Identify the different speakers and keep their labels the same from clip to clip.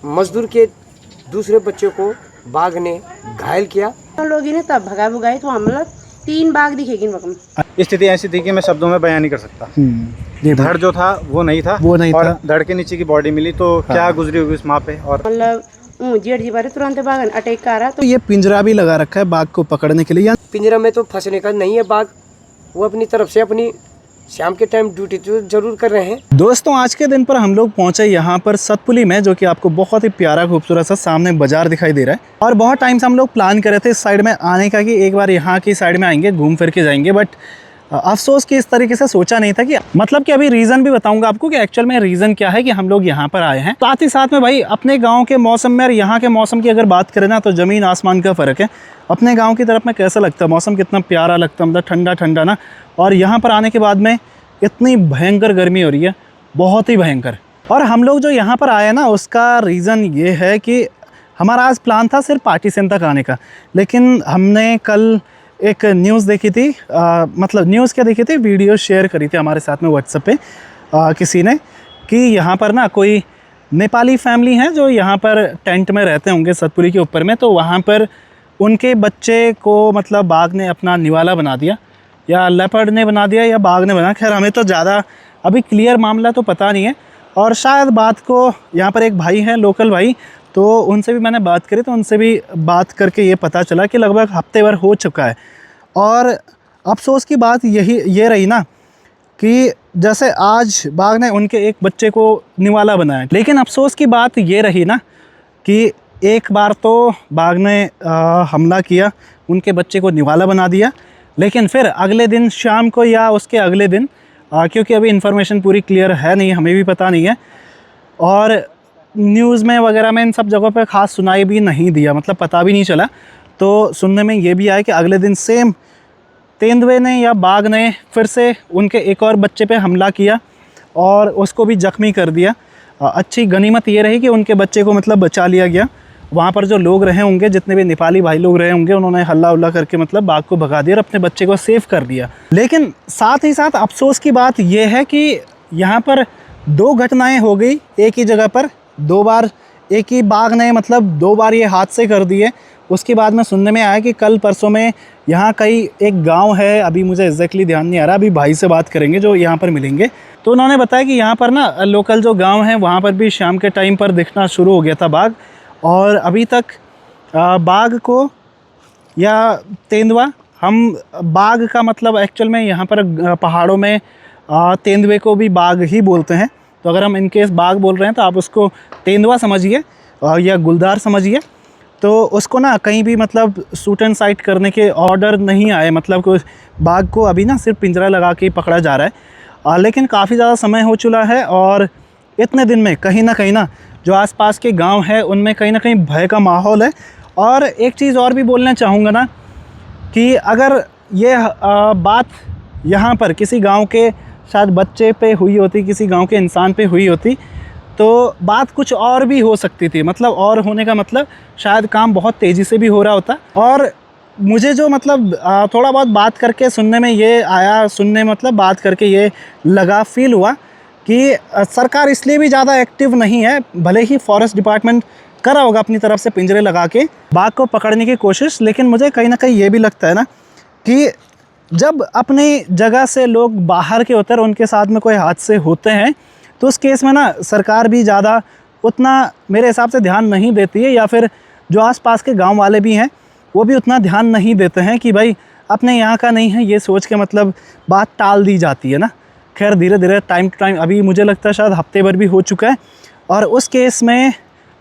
Speaker 1: मजदूर के दूसरे बच्चे को बाघ ने घायल किया।
Speaker 2: लोग ने तब भगा भगाए तो हम लोग 3 बाघ दिखेगी वक्त।
Speaker 3: स्थिति ऐसी थी कि मैं शब्दों में बयान नहीं कर सकता। धड़ जो था वो नहीं था और धड़ के नीचे की बॉडी मिली तो क्या गुजरी होगी उस माँ पे। और
Speaker 2: मतलब जेठ जी बारे तुरंत बाघ अटैक कर रहा।
Speaker 4: तो ये पिंजरा भी लगा रखा है बाघ को पकड़ने के लिए।
Speaker 1: पिंजरा में तो फंसने का नहीं है बाघ, वो अपनी तरफ से अपनी शाम के टाइम ड्यूटी तो जरूर कर रहे हैं।
Speaker 4: दोस्तों आज के दिन पर हम लोग पहुंचे यहाँ पर सतपुली में, जो कि आपको बहुत ही प्यारा खूबसूरत सा सामने बाजार दिखाई दे रहा है। और बहुत टाइम से हम लोग प्लान कर रहे थे इस साइड में आने का कि एक बार यहाँ की साइड में आएंगे, घूम फिर के जाएंगे। बट अफसोस कि इस तरीके से सोचा नहीं था कि मतलब कि अभी रीज़न भी बताऊंगा आपको कि एक्चुअल में रीज़न क्या है कि हम लोग यहाँ पर आए हैं। साथ ही साथ में भाई अपने गाँव के मौसम में और यहाँ के मौसम की अगर बात करें ना तो ज़मीन आसमान का फ़र्क है। अपने गाँव की तरफ में कैसा लगता है, मौसम कितना प्यारा लगता है, मतलब ठंडा ठंडा ना। और यहाँ पर आने के बाद में इतनी भयंकर गर्मी हो रही है, बहुत ही भयंकर। और हम लोग जो यहाँ पर आए ना उसका रीज़न ये है कि हमारा आज प्लान था सिर्फ पार्टीशन तक आने का, लेकिन हमने कल एक न्यूज़ देखी थी, मतलब न्यूज़ क्या देखी थी, वीडियो शेयर करी थी हमारे साथ में व्हाट्सएप पे किसी ने, कि यहाँ पर ना कोई नेपाली फैमिली है जो यहाँ पर टेंट में रहते होंगे सतपुली के ऊपर में। तो वहाँ पर उनके बच्चे को मतलब बाघ ने अपना निवाला बना दिया, या लेपर्ड ने बना दिया या बाघ ने बना। खैर हमें तो ज़्यादा अभी क्लियर मामला तो पता नहीं है। और शायद बात को यहाँ पर एक भाई हैं लोकल भाई, तो उनसे भी मैंने बात करी, तो उनसे भी बात करके ये पता चला कि लगभग हफ्ते भर हो चुका है। और अफसोस की बात ये रही ना कि जैसे आज बाघ ने उनके एक बच्चे को निवाला बनाया, लेकिन अफसोस की बात ये रही ना कि एक बार तो बाघ ने हमला किया, उनके बच्चे को निवाला बना दिया, लेकिन फिर अगले दिन शाम को या उसके अगले दिन क्योंकि अभी इन्फॉर्मेशन पूरी क्लियर है नहीं, हमें भी पता नहीं है, और न्यूज़ में वगैरह में इन सब जगहों पे ख़ास सुनाई भी नहीं दिया, मतलब पता भी नहीं चला। तो सुनने में ये भी आया कि अगले दिन सेम तेंदुए ने या बाघ ने फिर से उनके एक और बच्चे पे हमला किया और उसको भी ज़ख्मी कर दिया। अच्छी गनीमत ये रही कि उनके बच्चे को मतलब बचा लिया गया। वहाँ पर जो लोग रहे होंगे, जितने भी नेपाली भाई लोग रहे होंगे, उन्होंने हल्ला उल्ला करके मतलब बाघ को भगा दिया और अपने बच्चे को सेव कर दिया। लेकिन साथ ही साथ अफसोस की बात यह है कि यहाँ पर 2 घटनाएं हो गई एक ही जगह पर, 2 बार एक ही बाघ ने मतलब 2 बार ये हादसे कर दिए। उसके बाद में सुनने में आया कि कल परसों में यहाँ कहीं एक गांव है, अभी मुझे एग्जैक्टली ध्यान नहीं आ रहा, अभी भाई से बात करेंगे जो यहाँ पर मिलेंगे। तो उन्होंने बताया कि यहाँ पर ना लोकल जो गांव है वहाँ पर भी शाम के टाइम पर दिखना शुरू हो गया था बाघ, और अभी तक बाघ को या तेंदुआ, हम बाघ का मतलब एक्चुअल में यहाँ पर पहाड़ों में तेंदुए को भी बाघ ही बोलते हैं। तो अगर हम इनकेस बाघ बोल रहे हैं तो आप उसको तेंदुआ समझिए या गुलदार समझिए। तो उसको ना कहीं भी मतलब शूट एंड साइट करने के ऑर्डर नहीं आए, मतलब कि बाघ को अभी ना सिर्फ पिंजरा लगा के पकड़ा जा रहा है। लेकिन काफ़ी ज़्यादा समय हो चुका है और इतने दिन में कहीं ना जो आसपास के गांव है उनमें कहीं ना कहीं भय का माहौल है। और एक चीज़ और भी बोलना चाहूँगा ना कि अगर ये बात यहाँ पर किसी गांव के शायद बच्चे पे हुई होती, किसी गांव के इंसान पे हुई होती, तो बात कुछ और भी हो सकती थी। मतलब और होने का मतलब शायद काम बहुत तेज़ी से भी हो रहा होता। और मुझे जो मतलब थोड़ा बहुत बात करके सुनने में ये आया, बात करके ये लगा, फील हुआ कि सरकार इसलिए भी ज़्यादा एक्टिव नहीं है। भले ही फॉरेस्ट डिपार्टमेंट करा होगा अपनी तरफ से पिंजरे लगा के बाघ को पकड़ने की कोशिश, लेकिन मुझे कहीं ना कहीं ये भी लगता है ना कि जब अपनी जगह से लोग बाहर के होते हैं, उनके साथ में कोई हादसे होते हैं, तो उस केस में ना सरकार भी ज़्यादा उतना मेरे हिसाब से ध्यान नहीं देती है, या फिर जो आसपास के गांव वाले भी हैं वो भी उतना ध्यान नहीं देते हैं कि भाई अपने यहाँ का नहीं है, ये सोच के मतलब बात टाल दी जाती है ना। खैर धीरे धीरे टाइम टू टाइम, अभी मुझे लगता है शायद हफ्ते भर भी हो चुका है, और उस केस में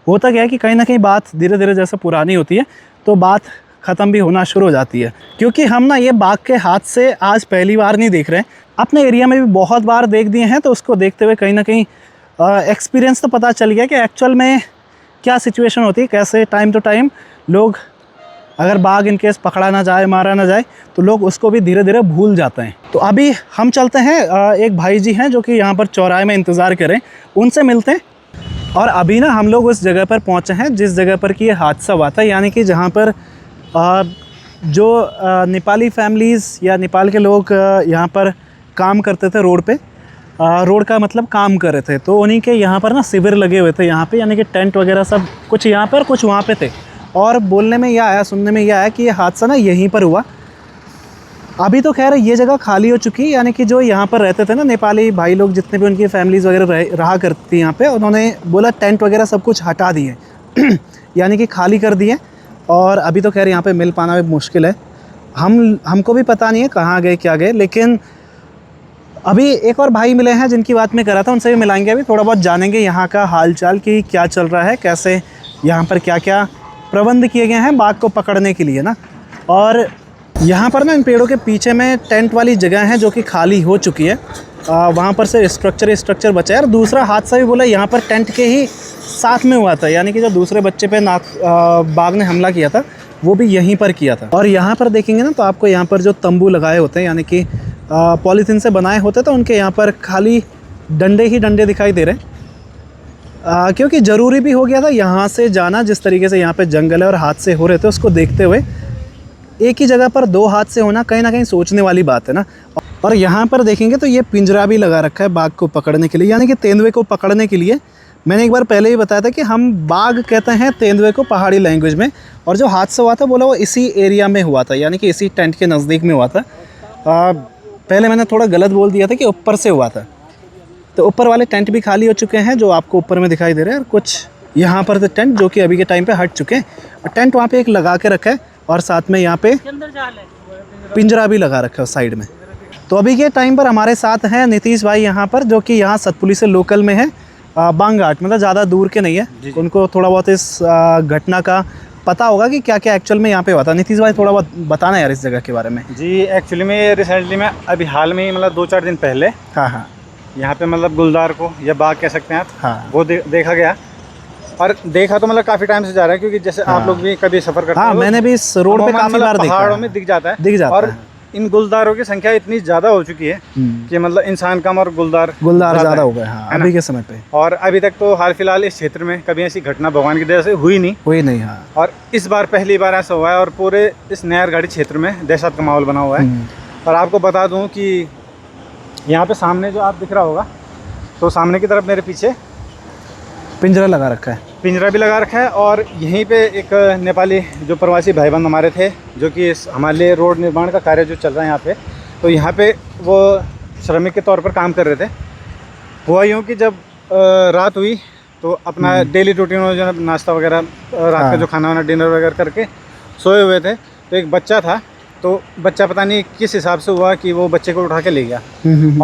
Speaker 4: होता क्या है कि कहीं ना कहीं बात धीरे धीरे जैसे पुरानी होती है तो बात ख़त्म भी होना शुरू हो जाती है। क्योंकि हम ना ये बाघ के हादसे आज पहली बार नहीं देख रहे हैं, अपने एरिया में भी बहुत बार देख दिए हैं। तो उसको देखते हुए कहीं ना कहीं एक्सपीरियंस तो पता चल गया कि एक्चुअल में क्या सिचुएशन होती है, कैसे टाइम टू टाइम लोग अगर बाघ इनकेस पकड़ा ना जाए, मारा ना जाए, तो लोग उसको भी धीरे धीरे भूल जाते हैं। तो अभी हम चलते हैं, एक भाई जी हैं जो कि यहाँ पर चौराहे में इंतज़ार करें, उनसे मिलते हैं। और अभी ना हम लोग उस जगह पर पहुँचे हैं जिस जगह पर कि ये हादसा हुआ था, यानी कि जहाँ पर जो नेपाली फैमिलीज़ या नेपाल के लोग यहाँ पर काम करते थे रोड पे, रोड का मतलब काम कर रहे थे। तो उन्हीं के यहाँ पर ना शिविर लगे हुए थे यहाँ पे, यानी कि टेंट वगैरह सब कुछ यहाँ पर कुछ वहाँ पे थे। और बोलने में यह आया, सुनने में यह आया कि ये हादसा ना यहीं पर हुआ। अभी तो खैर ये जगह खाली हो चुकी है, यानी कि जो यहाँ पर रहते थे ना नेपाली भाई लोग, जितने भी उनकी फैमिलीज़ वगैरह रहा करती थी यहाँ पे, उन्होंने बोला टेंट वगैरह सब कुछ हटा दिए यानी कि खाली कर दिए। और अभी तो खैर यहाँ पे मिल पाना भी मुश्किल है। हमको भी पता नहीं है कहाँ गए क्या गए, लेकिन अभी एक और भाई मिले हैं जिनकी बात मैं कर रहा था, उनसे भी मिलाएंगे, अभी थोड़ा बहुत जानेंगे यहाँ का हाल चाल कि क्या चल रहा है, कैसे यहाँ पर क्या क्या प्रबंध किए गए हैं बाघ को पकड़ने के लिए ना। और यहाँ पर ना इन पेड़ों के पीछे में टेंट वाली जगह है जो कि खाली हो चुकी है, वहाँ पर से स्ट्रक्चर बचा है। और दूसरा हादसा भी बोला यहाँ पर टेंट के ही साथ में हुआ था, यानी कि जो दूसरे बच्चे पे बाघ ने हमला किया था वो भी यहीं पर किया था। और यहाँ पर देखेंगे ना तो आपको यहाँ पर जो तंबू लगाए होते हैं, यानी कि पॉलीथीन से बनाए होते, तो उनके यहाँ पर खाली डंडे ही डंडे दिखाई दे रहे हैं, क्योंकि ज़रूरी भी हो गया था यहाँ से जाना। जिस तरीके से यहाँ पे जंगल है और हादसे हो रहे थे, उसको देखते हुए एक ही जगह पर दो हादसे होना कहीं ना कहीं सोचने वाली बात है ना। और यहाँ पर देखेंगे तो ये पिंजरा भी लगा रखा है बाघ को पकड़ने के लिए, यानी कि तेंदुए को पकड़ने के लिए। मैंने एक बार पहले ही बताया था कि हम बाघ कहते हैं तेंदुए को पहाड़ी लैंग्वेज में। और जो हादसा हुआ था बोला वो इसी एरिया में हुआ था, यानी कि इसी टेंट के नज़दीक में हुआ था। पहले मैंने थोड़ा गलत बोल दिया था कि ऊपर से हुआ था। तो ऊपर वाले टेंट भी खाली हो चुके हैं जो आपको ऊपर में दिखाई दे रहे हैं, और कुछ यहाँ पर थे टेंट जो कि अभी के टाइम पे हट चुके हैं। और टेंट वहाँ पे एक लगा के रखा है, और साथ में यहाँ पे पिंजरा भी लगा रखा है उस साइड में। तो अभी के टाइम पर हमारे साथ हैं नीतीश भाई यहाँ पर, जो कि यहाँ सतपुली से लोकल में है, बांघाट, मतलब ज़्यादा दूर के नहीं है। उनको थोड़ा बहुत इस घटना का पता होगा कि क्या क्या एक्चुअल में यहाँ पे हुआ था। नीतीश भाई थोड़ा बहुत बताना यार इस जगह के बारे में।
Speaker 3: जी एक्चुअली में रिसेंटली में अभी हाल में ही मतलब 2-4 दिन पहले
Speaker 4: हाँ
Speaker 3: यहाँ पे मतलब गुलदार को या बाघ कह सकते हैं आप,
Speaker 4: हाँ
Speaker 3: वो देखा गया। और देखा तो मतलब काफ़ी टाइम से जा रहा है, क्योंकि जैसे आप लोग भी कभी सफ़र करते
Speaker 4: हाँ,
Speaker 3: हो,
Speaker 4: मैंने भी इस रोड पे काफ़ी बार देखा,
Speaker 3: पहाड़ों में दिख जाता है। और इन गुलदारों की संख्या इतनी ज़्यादा हो चुकी है कि मतलब इंसान कम और गुलदार
Speaker 4: ज़्यादा हो गए हाँ, अभी के समय पे।
Speaker 3: और अभी तक तो हाल फिलहाल इस क्षेत्र में कभी ऐसी घटना भगवान की दया से हुई नहीं हाँ। और इस बार पहली बार ऐसा हुआ है, और पूरे इस नहरगढ़ी क्षेत्र में दहशत का माहौल बना हुआ है। और आपको बता दूं कि यहाँ पे सामने जो आप दिख रहा होगा, तो सामने की तरफ मेरे पीछे
Speaker 4: पिंजरा लगा रखा है,
Speaker 3: पिंजरा भी लगा रखा है। और यहीं पे एक नेपाली जो प्रवासी भाईबंद हमारे थे, जो कि हमारे लिए रोड निर्माण का कार्य जो चल रहा है यहाँ पे, तो यहाँ पे वो श्रमिक के तौर पर काम कर रहे थे। हुआ यूँ कि जब रात हुई तो अपना डेली रूटीन में जो नाश्ता वगैरह, रात का जो खाना वाना डिनर वगैरह करके सोए हुए थे। तो एक बच्चा था, तो बच्चा पता नहीं किस हिसाब से हुआ कि वो बच्चे को उठा के ले गया।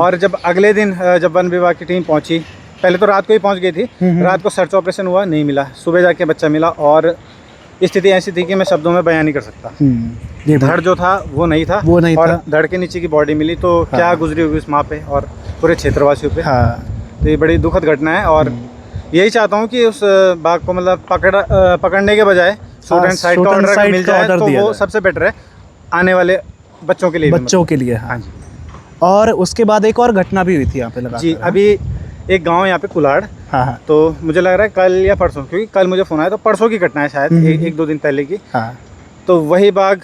Speaker 3: और जब अगले दिन जब वन विभाग की टीम पहुंची, पहले तो रात को ही पहुंच गई थी, रात को सर्च ऑपरेशन हुआ, नहीं मिला, सुबह जाके बच्चा मिला। और स्थिति ऐसी थी कि मैं शब्दों में बयान नहीं कर सकता। धड़ जो था वो नहीं था, और धड़ के नीचे की बॉडी मिली, तो क्या गुजरी होगी उस माँ पे और पूरे क्षेत्रवासियों पे। तो ये बड़ी दुखद घटना है। और यही चाहता हूँ कि उस बाघ को मतलब पकड़ने के बजाय शूट एंड साइड का ऑर्डर मिल जाए, तो वो सबसे बेटर है आने वाले बच्चों के लिए।
Speaker 4: हाँ जी। और उसके बाद एक और घटना भी हुई थी यहाँ पे लगा
Speaker 3: जी, अभी एक गांव यहाँ पे कुलाड़,
Speaker 4: हाँ,
Speaker 3: तो मुझे लग रहा है कल या परसों, क्योंकि कल मुझे फ़ोन आया, तो परसों की घटना है शायद, एक दो दिन पहले की।
Speaker 4: हाँ।
Speaker 3: तो वही बाघ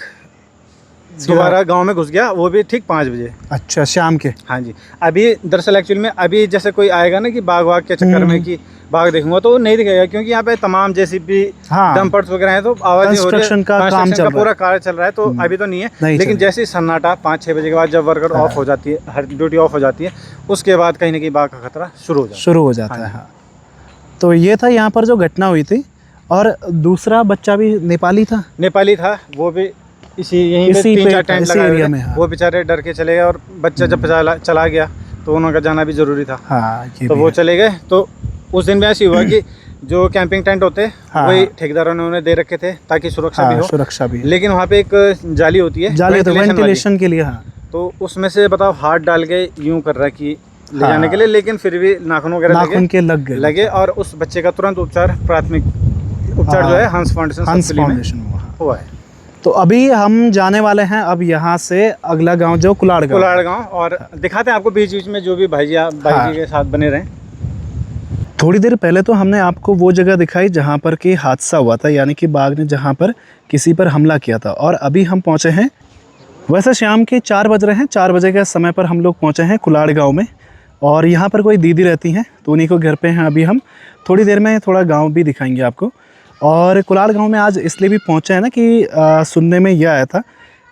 Speaker 3: दोबारा गांव में घुस गया, वो भी ठीक 5 बजे।
Speaker 4: अच्छा, शाम के।
Speaker 3: हाँ जी। अभी दरअसल एक्चुअली में अभी जैसे कोई आएगा ना कि बाघ के चक्कर में कि बाघ देखूंगा, तो नहीं दिखेगा, क्योंकि यहाँ पे तमाम जेसीबी डंपर्स वगैरह हैं, तो आवाज़ नहीं हो रही है, कंस्ट्रक्शन का पूरा कार्य चल रहा है, तो अभी तो नहीं है। लेकिन जैसे ही सन्नाटा 5-6 बजे के बाद जब वर्कर ऑफ हो जाती है, हर ड्यूटी ऑफ हो जाती है, उसके बाद कहीं ना कहीं बाघ का खतरा शुरू हो जाता है।
Speaker 4: तो ये था यहाँ पर जो घटना हुई थी। और दूसरा बच्चा भी नेपाली था, वो भी यहीं पे 3-4 टेंट लगाए हुए थे। वो बेचारे डर के चले गए, और बच्चा जब चला गया तो उनका जाना भी जरूरी था। तो वो चले गए। तो उस दिन भी ऐसी हुआ कि जो कैंपिंग टेंट होते वही ठेकेदारों ने उन्हें दे रखे थे ताकि सुरक्षा भी। लेकिन वहाँ पे एक जाली होती है वेंटिलेशन के लिए,
Speaker 3: तो उसमें से बताओ हाथ डाल के यूं कर रहा है कि ले जाने के लिए, लेकिन फिर भी नाखून वगैरह लगे। और उस बच्चे का तुरंत प्राथमिक उपचार जो है हंस फाउंडेशन हुआ है।
Speaker 4: तो अभी हम जाने वाले हैं अब यहाँ से अगला गांव जो कुलाड़ गांव,
Speaker 3: और दिखाते हैं आपको बीच में जो भी भाई जी के साथ बने रहें।
Speaker 4: थोड़ी देर पहले तो हमने आपको वो जगह दिखाई जहाँ पर कि हादसा हुआ था, यानी कि बाघ ने जहाँ पर किसी पर हमला किया था। और अभी हम पहुँचे हैं, वैसे शाम के 4 बज रहे हैं, 4 बजे के समय पर हम लोग पहुँचे हैं कुलाड़ गाँव में। और यहाँ पर कोई दीदी रहती हैं तो उन्हीं को घर पे हैं अभी हम। थोड़ी देर में थोड़ा गांव भी दिखाएंगे आपको। और कुलाड़ गांव में आज इसलिए भी पहुँचे हैं ना कि सुनने में यह आया था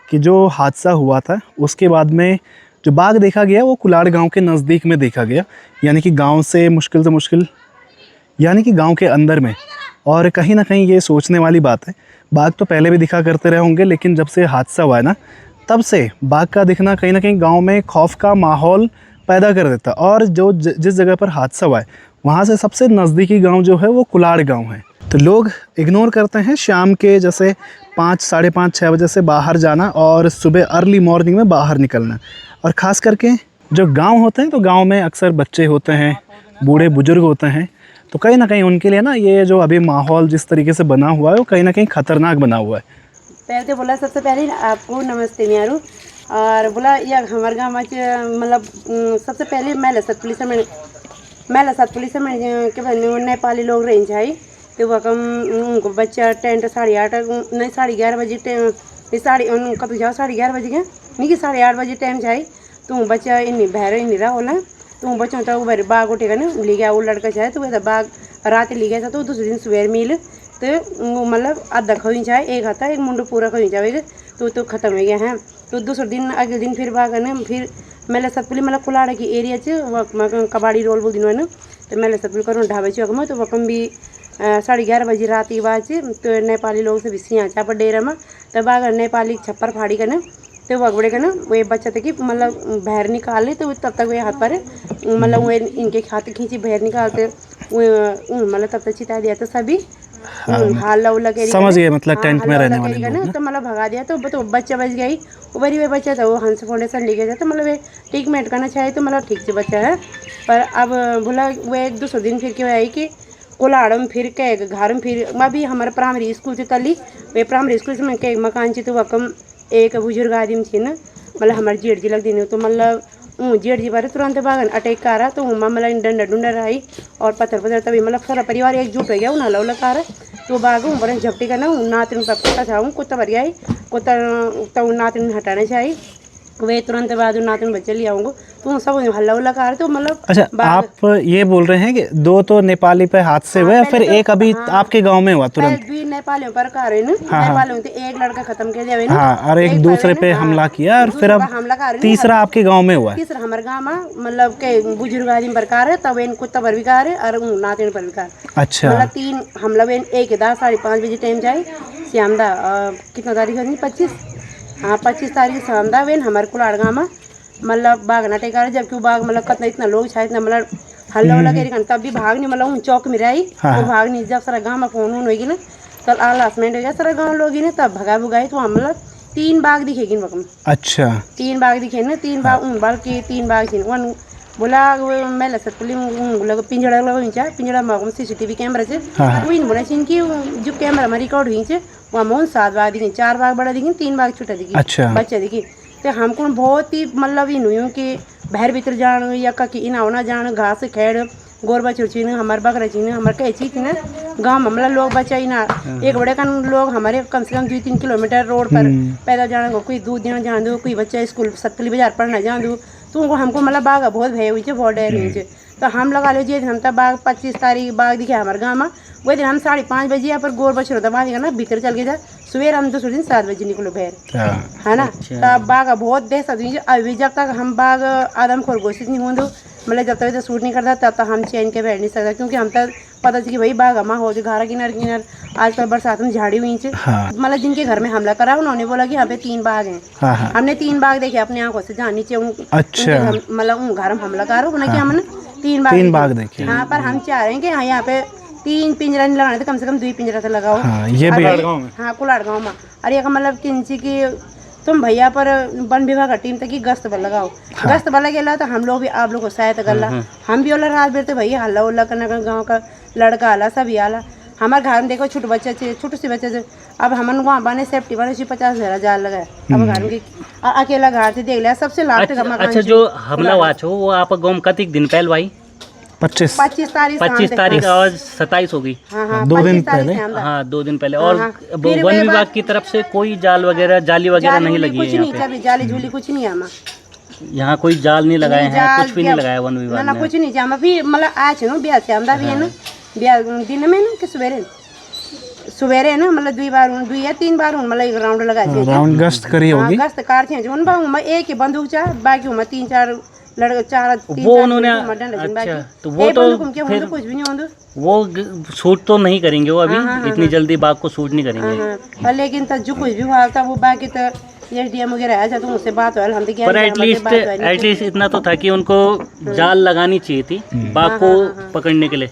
Speaker 4: कि जो हादसा हुआ था उसके बाद में जो बाघ देखा गया वो कुलाड़ गांव के नज़दीक में देखा गया, यानी कि गांव से मुश्किल यानी कि गांव के अंदर में। और कहीं ना कहीं ये सोचने वाली बात है, बाघ तो पहले भी दिखा करते रहे होंगे, लेकिन जब से हादसा हुआ है ना तब से बाघ का दिखना कहीं ना कहीं गांव में खौफ का माहौल पैदा कर देता। और जो जिस जगह पर हादसा हुआ है वहाँ से सबसे नज़दीकी गांव जो है वो कुलाड़ गांव है। तो लोग इग्नोर करते हैं शाम के जैसे 5, साढ़े 5, 6 बजे से बाहर जाना और सुबह अर्ली मॉर्निंग में बाहर निकलना। और ख़ास करके जो गांव होते हैं तो गांव में अक्सर बच्चे होते हैं, बूढ़े बुजुर्ग होते हैं, तो कहीं ना कहीं उनके लिए ना ये जो अभी माहौल जिस तरीके से बना हुआ है वो कहीं ना कहीं ख़तरनाक बना हुआ है।
Speaker 2: पहले तो बोला सबसे पहले आपको नमस्ते न्यारू। और बोला यह हमारे गाँव में मतलब सबसे पहले महिला पुलिस में के बने नेपाली लोग रही चाहिए तो वकम उनको बच्चा टेंट 8:30 नहीं 11:30 बजे कब जाओ 11:30 बजे के नहीं कि 8:30 बजे टाइम चाहिए तो बच्चा इन बहर इन रहा होला तो बच्चों तो बार बाघ उठेगा ना ले गया वो लड़का चाहे तो वैसा बाघ रात ले गया था तो दूसरे दिन सवेर मिल तो मतलब आधा खोई चाहे एक हफ्ता एक मुंडो पूरा खोई जाएगा तो ख़त्म हो गया है। तो दूसरे दिन अगले दिन फिर बाघ ने फिर मेले सतपुली मतलब कुलाड़ा की एरिया कबाड़ी रोल बोल दिन ना तो मेले सतपुली करूँ ढाबे चौक में तो वकम भी 11:30 बजे रात की बात तो नेपाली लोग से भी यहाँ चापा डेरा में तो बाघ नेपाली छप्पर फाड़ी करना तो वगड़े का ना वो बच्चा था कि मतलब बाहर निकाले तो तब तक वे हाथ पर मतलब वो इनके हाथ खींची बाहर निकालते मतलब तब तक चिता दिया तो सभी हाल उला के
Speaker 4: समझ गए मतलब टेंट में रहने वाले लोग
Speaker 2: ना तो मतलब भगा दिया तो बच्चा बच गई वो बड़ी वे बच्चा था वो हंस फाउंडेशन ले गया था तो मतलब ट्रीटमेंट करना चाहिए तो मतलब ठीक से बच्चा है। पर अब बोला वो एक दूसरे दिन फिर क्या आई कि कोलाड़ में फिर के घर में फिर अभी हमारे प्राइमरी स्कूल से तली वे प्राइमरी स्कूल से मैं के मकान से तो वकम एक बुजुर्ग आदमी थी ना मतलब हमारे जेठ जी लग दी तो मतलब जेठ जी बारे तुरंत बागन अटैक कर रहा तो मतलब डंडा डुंडा रही और पत्थर तभी मतलब सारा परिवार एकजुट हो गया वो नाला उला कर तो बाघ बड़े झपटी का ना नातिन पर कुत्ता था कुत्ता भर गया कुत्ता तो नातिन हटाना चाहिए वे तुरंत बाद नातिन बच्चे ले आऊँगा तो सब हल्ला उल्ला कर तो मतलब।
Speaker 4: अच्छा आप ये बोल रहे हैं कि 2 तो नेपाली पे हादसे हुए फिर एक अभी आपके गांव में हुआ तुरंत
Speaker 2: नेपालियों पर कार है ना नेपालियों तो एक लड़का खत्म कर दिया
Speaker 4: हाँ और एक दूसरे पे हमला किया और फिर अब तीसरा आपके गांव में हुआ
Speaker 2: तीसरा हमारे गाँव में मतलब के बुजुर्ग आदमी पर कार है तब इन कुत्ता पर भी कार है और नातिन पर भी कार।
Speaker 4: अच्छा
Speaker 2: मतलब 3 हमला वे एक 5:30 बजे टाइम जाए श्यामदा कितना तारीख है 25 हाँ 25 तारीख शामदा वे हमारे कुलाड़ गाँव में मतलब बाघ नाटे कर जबकि वो बाघ मतलब कितना इतना लोग शायद ना मतलब हल्ला उल्ला करी तब भी भाग नहीं मतलब चौक में रही वो भाग नहीं जब सारा गाँव में फोन होगी ना कल आलासमेंट हो गया सारा गाँव लोग ही ना तब भगा भुगाई तो हम मतलब 3 बाघ दिखेगी वकम। अच्छा 3 बाघ दिखे ना 3 बाघ बल्कि 3 बाघ थी वन बोला मैं सतपुली पिंजड़ा लगा पिंजड़ा में CCTV कैमरा से वो बोला कि जो कैमरा में रिकॉर्ड हुई है वहाँ में 7 बाघ दिखे 4 बाघ बड़ा दिखे 3 बाघ छोटा दिखे बच्चा दिखे तो हमको बहुत ही मतलब इन हुई कि बाहर भीतर जान या कहीं इन आना जान घास खेड़ गोरबा चुरचीन हमारे बकरा चीन हमारे कई चीज ना गाँव में मतलब लोग बच्चा ही ना एक बड़े कन लोग हमारे कम से कम 2-3 किलोमीटर रोड पर पैदल जाने को कोई दूध देना जान दो कोई बच्चा स्कूल सतपुली बाजार पढ़ना जान दो तो हमको मतलब बाघ बहुत भय हुई बहुत डर हुई तो हम लगा लीजिए हम तब बाघ 25 तारीख बाघ दिखे हमारे गाँव में वही दिन हम 5:30 बजे यहाँ पर गोर बच रहा था बाघ ना भीतर चल गया था सवेर हम दूसरे दिन 7 बजे निकलो बाहर है ना तब बाघ बहुत दहशत हुई अभी जब तक हम बाघ आदमखोर घोषित नहीं हों मतलब जब तक सूट नहीं करता तब तक हम चैन के बैठ नहीं सकता क्योंकि हम तक पता थी कि भाई बाघ हमा हो जो घारा किनार आजकल बरसात में झाड़ी हुई मतलब जिनके घर में हमला करा उन्होंने बोला कि यहाँ पे 3 बाघ हैं हमने 3 बाघ देखे अपनी आंखों से जहाँ नीचे मतलब घर में हमला करा उन्होंने हमने 3 बाघ देखे हाँ पर हम चाह रहे हैं कि यहाँ पे 3 पिंजरा नहीं लगाने थे कम से कम 2 पिंजरा से लगाओ हाँ कुलाड़ गाँव में और ये मतलब किंची की तुम भैया पर वन विभाग का टीम तक की गश्त पर लगाओ गश्त पर लगे तो हम लोग भी आप लोग को सहायता कर ला हम भी ओला रात बेरते भैया हल्ला उल्ला करना गाँव का लड़का आला सभी आला हमारे घर में देखो छोटे बच्चे थे छोटे से बच्चे थे अब हमन वहाँ बने सेफ्टी बने 50,000 जाल लगाए अब घर में अकेला घर से देख लिया सबसे लास्ट का मकान।
Speaker 5: अच्छा जो हमला हुआ छो वो आप गाँव में कतिक दिन पहले भाई
Speaker 2: 25
Speaker 5: तारीख और 27 होगी
Speaker 2: हाँ
Speaker 4: 2 दिन पहले
Speaker 5: हाँ 2 दिन पहले और वन विभाग की तरफ से कोई जाली वगैरह नहीं लगी है
Speaker 2: कुछ नहीं जाली झूली कुछ नहीं आमा
Speaker 5: यहाँ कोई जाल नहीं लगाए हैं,
Speaker 2: जाल
Speaker 5: कुछ भी नहीं लगाया वन
Speaker 2: ना
Speaker 5: विभाग
Speaker 2: ना
Speaker 5: ने।
Speaker 2: कुछ नहीं जामा भी मतलब आज नो ब्याह से आमदा भी है ना ब्याह दिन में ना कि सवेरे ना मतलब 2 या 3 बार मतलब एक राउंड लगा छे
Speaker 4: राउंड गश्त करी होगी।
Speaker 2: गश्त कार छे उन बा मैं एक ही बंदूक चा बाकी मैं 3-4 लड़के 3
Speaker 5: वो उन्होंने अच्छा, तो वो तो फिर
Speaker 2: कुछ भी नहीं होंदो
Speaker 5: वो शूट तो नहीं करेंगे वो अभी, इतनी जल्दी बाघ को शूट नहीं करेंगे।
Speaker 2: हाँ लेकिन तो जो कुछ भी हुआ था वो बाकी तो एसडीएम वगैरह आया तो उससे बात हुआ हम तो
Speaker 5: पर एटलीस्ट इतना तो था कि उनको जाल लगानी चाहिए थी बाघ को पकड़ने के लिए।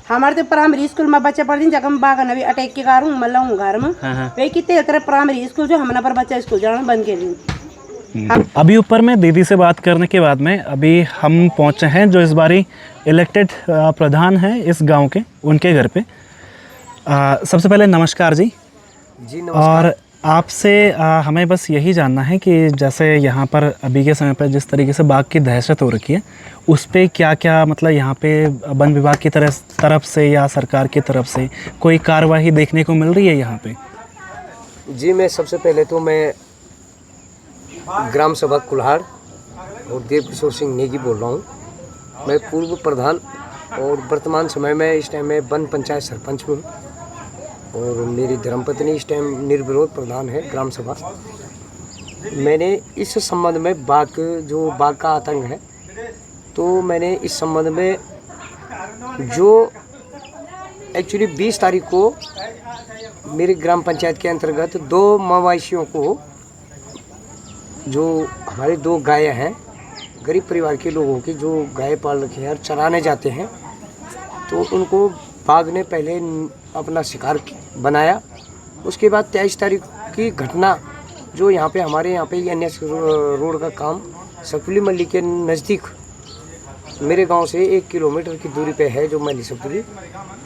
Speaker 2: हमारे तो प्राइमरी स्कूल में बच्चे पढ़ते हैं जब बाघ नवी अटैक के कारण मतलब घर में वे कितने तरह प्राइमरी स्कूल जो हमारा पर बच्चा स्कूल जाना बंद कर दी।
Speaker 4: अभी ऊपर में दीदी से बात करने के बाद में अभी हम पहुंचे हैं जो इस बारी इलेक्टेड प्रधान हैं इस गांव के, उनके घर पे। सबसे पहले नमस्कार जी।
Speaker 1: जी नमस्कार।
Speaker 4: और आपसे हमें बस यही जानना है कि जैसे यहाँ पर अभी के समय पर जिस तरीके से बाघ की दहशत हो रखी है उस पे क्या क्या मतलब यहाँ पे वन विभाग की तरफ से या सरकार की तरफ से कोई कार्रवाई देखने को मिल रही है यहाँ पे?
Speaker 1: जी मैं सबसे पहले तो मैं ग्राम सभा कुल्हाड़ और देव किशोर सिंह नेगी बोल रहा हूँ। मैं पूर्व प्रधान और वर्तमान समय में इस टाइम में वन पंचायत सरपंच हूँ और मेरी धर्मपत्नी इस टाइम निर्विरोध प्रधान है ग्राम सभा। मैंने इस संबंध में बाघ का आतंक है तो मैंने इस संबंध में जो एक्चुअली 20 तारीख को मेरे ग्राम पंचायत के अंतर्गत 2 मवेशियों को, जो हमारे 2 गाय हैं, गरीब परिवार के लोगों की जो गाय पाल रखे हैं और चराने जाते हैं, तो उनको बाघ ने पहले अपना शिकार बनाया। उसके बाद 23 तारीख की घटना जो यहाँ पे हमारे यहाँ पे NS रोड का काम सतपुली मल्ली के नज़दीक मेरे गांव से 1 किलोमीटर की दूरी पे है जो मल्ली सतपुली,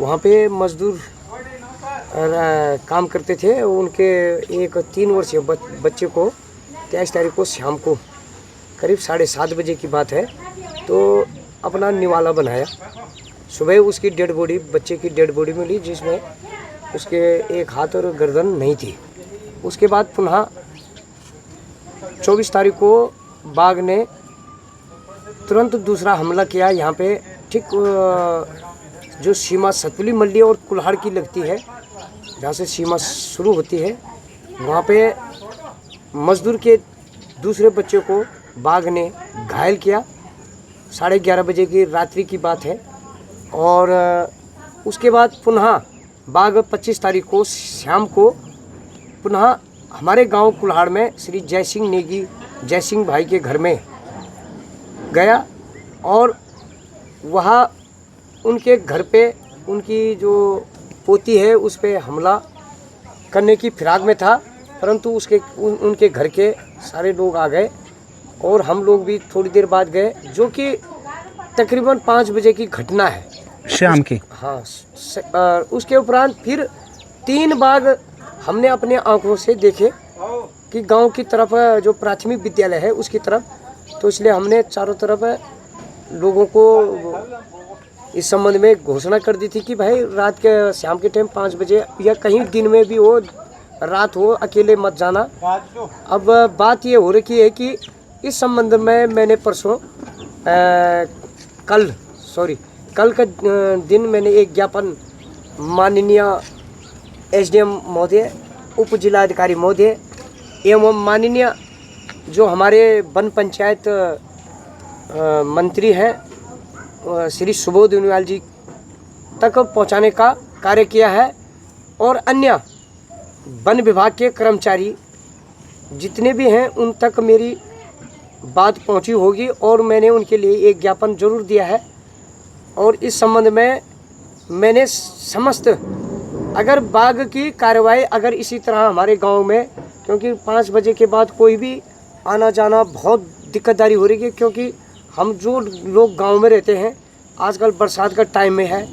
Speaker 1: वहाँ पे मजदूर काम करते थे। उनके एक 3 वर्षीय बच्चे को 23 तारीख को शाम को करीब 7:30 बजे की बात है तो अपना निवाला बनाया। सुबह उसकी डेड बॉडी, बच्चे की डेड बॉडी मिली जिसमें उसके एक हाथ और गर्दन नहीं थी। उसके बाद पुनः 24 तारीख को बाघ ने तुरंत दूसरा हमला किया यहाँ पे, ठीक जो सीमा सतपुली मल्ली और कुल्हाड़ की लगती है, जहाँ से सीमा शुरू होती है, वहाँ पे मजदूर के दूसरे बच्चे को बाघ ने घायल किया। 11:30 बजे की रात्रि की बात है। और उसके बाद पुनः बाघ 25 तारीख को शाम को पुनः हमारे गांव कुल्हाड़ में श्री जयसिंह नेगी, जयसिंह भाई के घर में गया और वहाँ उनके घर पे उनकी जो पोती है उस पे हमला करने की फिराक में था, परंतु उनके घर के सारे लोग आ गए और हम लोग भी थोड़ी देर बाद गए, जो कि तकरीबन 5 बजे की घटना है
Speaker 4: शाम की।
Speaker 1: हाँ, उसके उपरांत फिर 3 बाघ हमने अपने आंखों से देखे कि गांव की तरफ जो प्राथमिक विद्यालय है उसकी तरफ, तो इसलिए हमने चारों तरफ लोगों को इस संबंध में घोषणा कर दी थी कि भाई रात के शाम के टाइम 5 बजे या कहीं दिन में भी हो, रात हो, अकेले मत जाना। अब बात ये हो रही है कि इस संबंध में मैंने परसों कल का दिन मैंने एक ज्ञापन माननीय SDM महोदय, उप जिलाधिकारी महोदय एवं माननीय जो हमारे वन पंचायत मंत्री हैं श्री सुबोध उनियाल जी तक पहुंचाने का कार्य किया है और अन्य वन विभाग के कर्मचारी जितने भी हैं उन तक मेरी बात पहुंची होगी और मैंने उनके लिए एक ज्ञापन जरूर दिया है। और इस संबंध में मैंने समस्त अगर बाघ की कार्रवाई अगर इसी तरह हमारे गांव में, क्योंकि 5 बजे के बाद कोई भी आना जाना बहुत दिक्कतदारी हो रही है, क्योंकि हम जो लोग गांव में रहते हैं आजकल बरसात का टाइम में है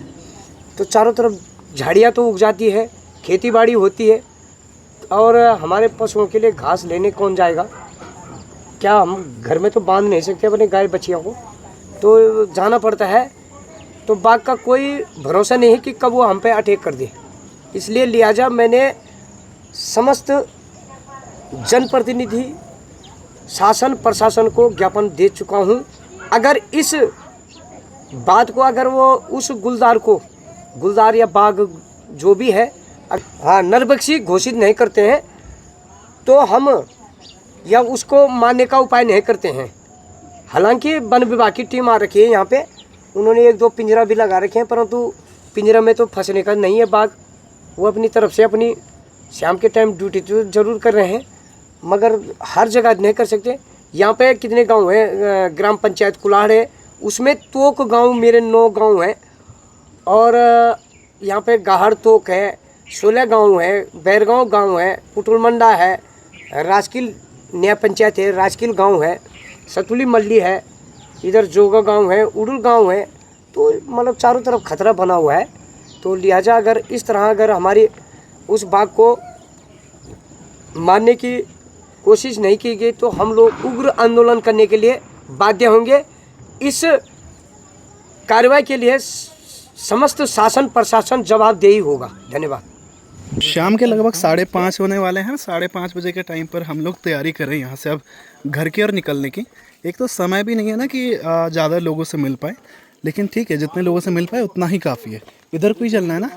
Speaker 1: तो चारों तरफ झाड़ियाँ तो उग जाती है, खेती बाड़ी होती है और हमारे पशुओं के लिए घास लेने कौन जाएगा? क्या हम घर में तो बांध नहीं सकते अपने गाय बछियों को, तो जाना पड़ता है। तो बाघ का कोई भरोसा नहीं है कि कब वो हम पे अटैक कर दे, इसलिए लिहाजा मैंने समस्त जनप्रतिनिधि, शासन प्रशासन को ज्ञापन दे चुका हूँ। अगर इस बात को अगर वो उस गुलदार या बाग जो भी है हाँ नरभक्षी घोषित नहीं करते हैं तो हम या उसको मारने का उपाय नहीं करते हैं। हालांकि वन विभाग की टीम आ रखी है यहाँ पे, उन्होंने 1-2 पिंजरा भी लगा रखे हैं, परंतु पिंजरा में तो फंसने का नहीं है बाघ। वो अपनी तरफ से अपनी शाम के टाइम ड्यूटी तो जरूर कर रहे हैं, मगर हर जगह नहीं कर सकते। यहाँ पे कितने गांव हैं, ग्राम पंचायत कुलाड़ है, उसमें तोक गांव मेरे 9 गांव हैं, और यहाँ पे गाहड़ तोक है, 16 गांव है, बैरगांव गांव है, पुटुलमंडा है, राजकील नया पंचायत है, राजकील गांव है, सतुली मल्ली है, इधर जोगा गांव है, उड़ुल गांव है। तो मतलब चारों तरफ खतरा बना हुआ है। तो लिहाजा अगर इस तरह अगर हमारी उस बाघ को मारने की कोशिश नहीं की गई तो हम लोग उग्र आंदोलन करने के लिए बाध्य होंगे। इस कार्रवाई के लिए समस्त शासन प्रशासन जवाबदेही होगा। धन्यवाद।
Speaker 4: शाम के लगभग 5:30 होने वाले हैं। 5:30 बजे के टाइम पर हम लोग तैयारी कर रहे हैं यहाँ से अब घर की ओर निकलने की। एक तो समय भी नहीं है ना कि ज़्यादा लोगों से मिल पाए, लेकिन ठीक है जितने लोगों से मिल पाए उतना ही काफ़ी है। इधर कोई चलना है ना।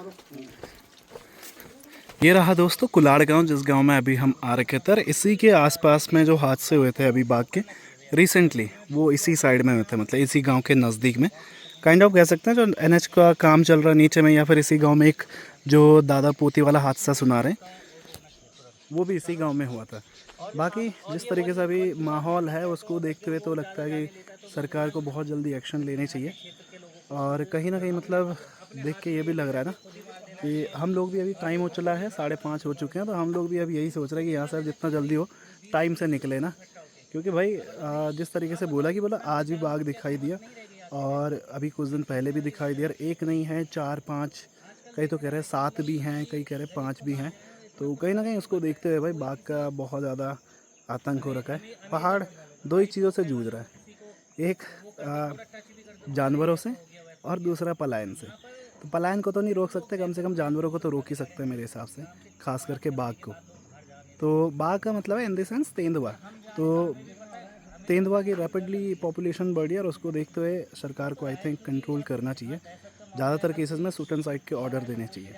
Speaker 4: ये रहा दोस्तों कुलाड़ गांव, जिस गांव में अभी हम आ रखे थे। इसी के आसपास में जो हादसे हुए थे अभी बाघ के रिसेंटली, वो इसी साइड में हुए थे, मतलब इसी गांव के नज़दीक में काइंड ऑफ कह सकते हैं। जो NH का काम चल रहा नीचे में, या फिर इसी गांव में एक जो दादा पोती वाला हादसा सुना रहे हैं, वो भी इसी गांव में हुआ था। बाकी जिस तरीके से अभी माहौल है उसको देखते हुए तो लगता है कि सरकार को बहुत जल्दी एक्शन लेने चाहिए। और कहीं ना कहीं मतलब देख के ये भी लग रहा है ना कि हम लोग भी अभी टाइम हो चला है, 5:30 हो चुके हैं, तो हम लोग भी अब यही सोच रहे हैं कि यहाँ से जितना जल्दी हो टाइम से निकले ना। क्योंकि भाई जिस तरीके से बोला आज भी बाघ दिखाई दिया, और अभी कुछ दिन पहले भी दिखाई दिया। एक नहीं है, 4-5, कई तो कह रहे हैं 7 भी हैं, कई कह रहे हैं 5 भी हैं। तो कहीं ना कहीं उसको देखते हुए भाई बाघ का बहुत ज़्यादा आतंक हो रखा है। पहाड़ 2 ही चीज़ों से जूझ रहा है, एक जानवरों से और दूसरा पलायन से। तो पलायन को तो नहीं रोक सकते, कम से कम जानवरों को तो रोक ही सकते हैं मेरे हिसाब से, खास करके बाघ को। तो बाघ का मतलब है इन द सेंस तेंदुआ। तो तेंदुआ की रैपिडली पॉपुलेशन बढ़ी और उसको देखते हुए सरकार को आई थिंक कंट्रोल करना चाहिए। ज़्यादातर केसेस में शूट एंड साइट के ऑर्डर देने चाहिए।